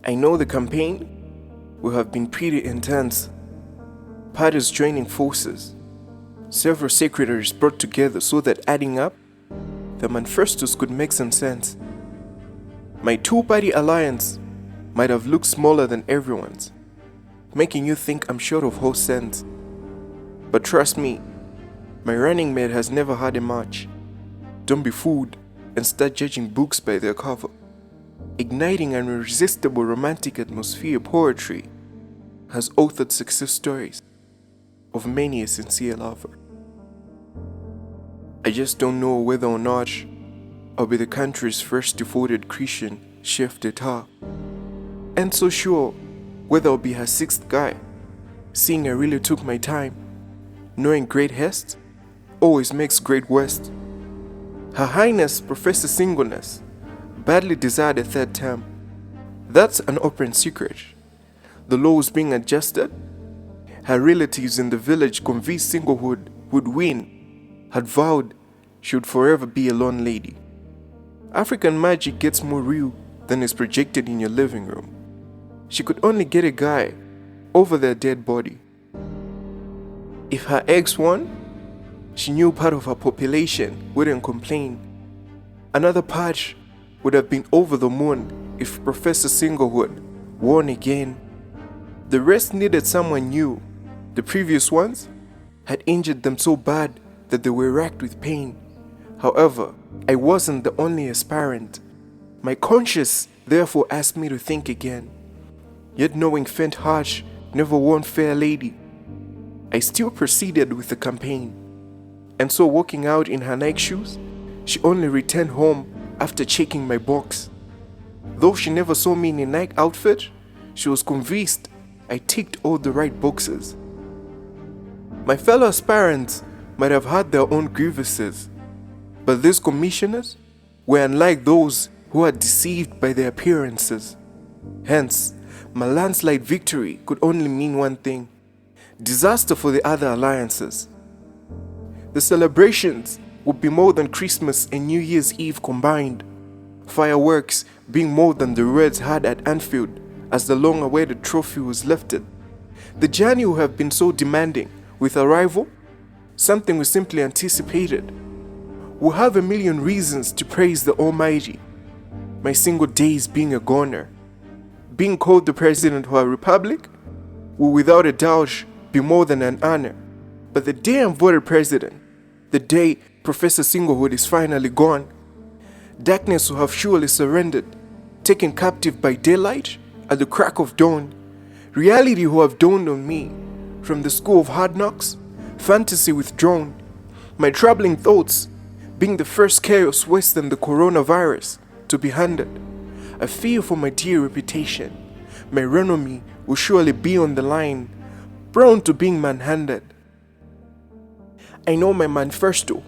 I know the campaign will have been pretty intense. Parties joining forces, several secretaries brought together so that adding up, the manifestos could make some sense. My two-party alliance might have looked smaller than everyone's, making you think I'm short of whole sense. But trust me, my running mate has never had a match. Don't be fooled and start judging books by their cover. Igniting an irresistible romantic atmosphere poetry has authored success stories of many a sincere lover. I just don't know whether or not I'll be the country's first devoted Christian chef d'etat. And so sure whether I'll be her sixth guy, seeing I really took my time, knowing great haste always makes great waste. Her Highness Professor Singleness badly desired a third term. That's an open secret. The laws being adjusted, her relatives in the village convinced singlehood would win, had vowed she would forever be a lone lady. African magic gets more real than is projected in your living room. She could only get a guy over their dead body. If her ex won, she knew part of her population wouldn't complain. Another part would have been over the moon if Professor Singlehood won again. The rest needed someone new. The previous ones had injured them so bad that they were racked with pain. However, I wasn't the only aspirant. My conscience therefore asked me to think again. Yet knowing faint heart never won fair lady, I still proceeded with the campaign. And so walking out in her Nike shoes, she only returned home after checking my box. Though she never saw me in a Nike outfit, she was convinced I ticked all the right boxes. My fellow aspirants might have had their own grievances, but these commissioners were unlike those who are deceived by their appearances. Hence, my landslide victory could only mean one thing: disaster for the other alliances. The celebrations would be more than Christmas and New Year's Eve combined, fireworks being more than the Reds had at Anfield as the long-awaited trophy was lifted. The journey would have been so demanding. With arrival, something we simply anticipated. We'll have a million reasons to praise the Almighty. My single days being a goner. Being called the President of our Republic will without a doubt be more than an honor. But the day I'm voted President, the day Professor Singlehood is finally gone, darkness will have surely surrendered, taken captive by daylight at the crack of dawn. Reality will have dawned on me. From the school of hard knocks, fantasy withdrawn, my troubling thoughts being the first chaos worse than the coronavirus to be handled. I fear for my dear reputation. My renommee will surely be on the line, prone to being manhandled. I know my manifesto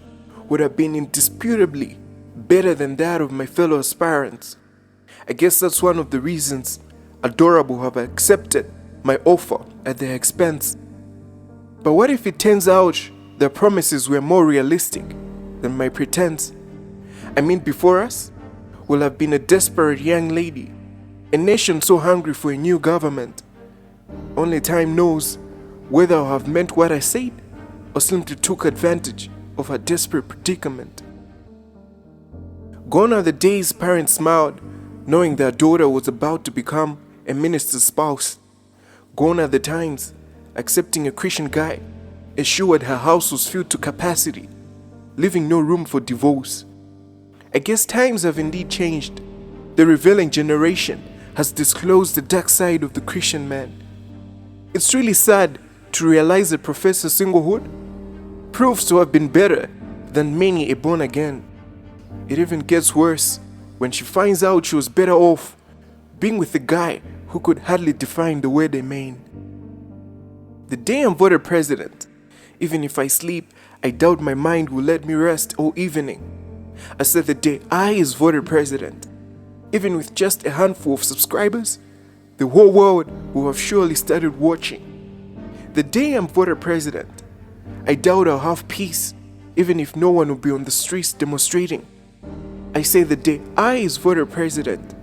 would have been indisputably better than that of my fellow aspirants. I guess that's one of the reasons Adorable have accepted my offer at their expense. But what if it turns out their promises were more realistic than my pretense? I mean, before us will have been a desperate young lady, a nation so hungry for a new government. Only time knows whether I have meant what I said or simply took advantage of her desperate predicament. Gone are the days parents smiled knowing their daughter was about to become a minister's spouse. Gone are the times accepting a Christian guy assured her house was filled to capacity, leaving no room for divorce. I guess times have indeed changed. The revealing generation has disclosed the dark side of the Christian man. It's really sad to realize that Professor Singlehood proves to have been better than many a born again. It even gets worse when she finds out she was better off being with a guy who could hardly define the word amen. The day I'm voted president, even if I sleep, I doubt my mind will let me rest all evening. I said the day I is voted president, even with just a handful of subscribers, the whole world will have surely started watching. The day I'm voted president, I doubt I'll have peace, even if no one will be on the streets demonstrating. I say the day I is voted president,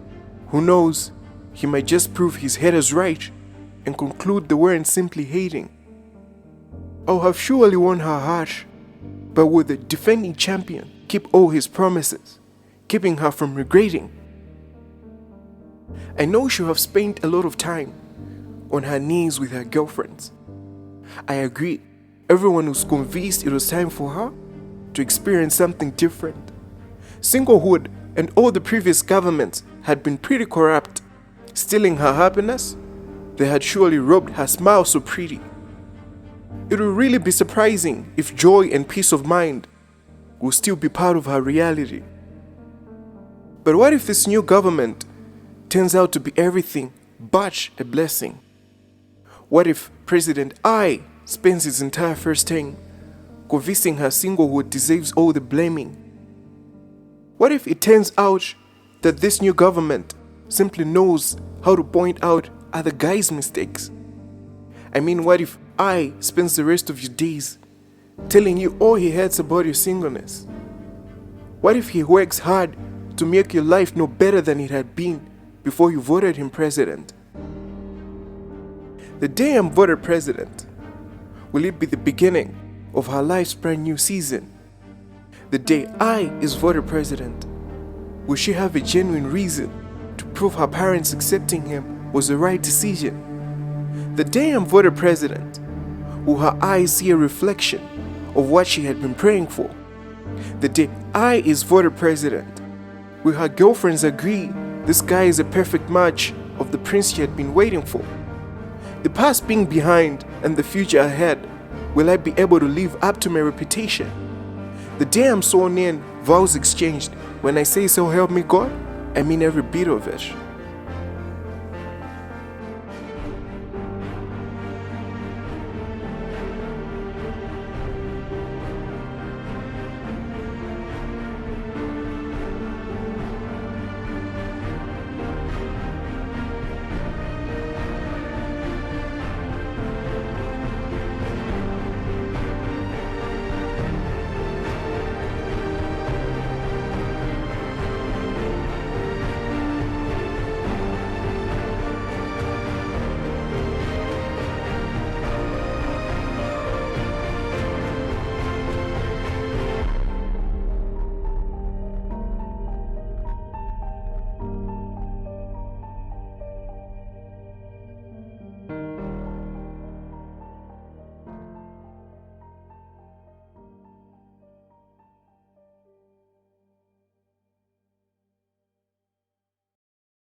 who knows, he might just prove his haters right and conclude they weren't simply hating. I'll have surely won her heart, but will the defending champion keep all his promises, keeping her from regretting? I know she'll have spent a lot of time on her knees with her girlfriends. I agree, everyone was convinced it was time for her to experience something different. Singlehood and all the previous governments had been pretty corrupt, stealing her happiness. They had surely robbed her smile so pretty. It would really be surprising if joy and peace of mind will still be part of her reality. But what if this new government turns out to be everything but a blessing? What if President I spends his entire first term convincing her singlehood deserves all the blaming? What if it turns out that this new government simply knows how to point out other guys' mistakes? I mean, what if I spends the rest of your days telling you all he hates about your singleness? What if he works hard to make your life no better than it had been before you voted him president? The day I'm voted president, will it be the beginning of her life's brand new season? The day I is voted president, will she have a genuine reason to prove her parents accepting him was the right decision? The day I'm voted president, will her eyes see a reflection of what she had been praying for? The day I is voted president, will her girlfriends agree this guy is a perfect match of the prince she had been waiting for? The past being behind and the future ahead, will I be able to live up to my reputation? The day I'm sworn in, vows exchanged, when I say so help me God, I mean every bit of it.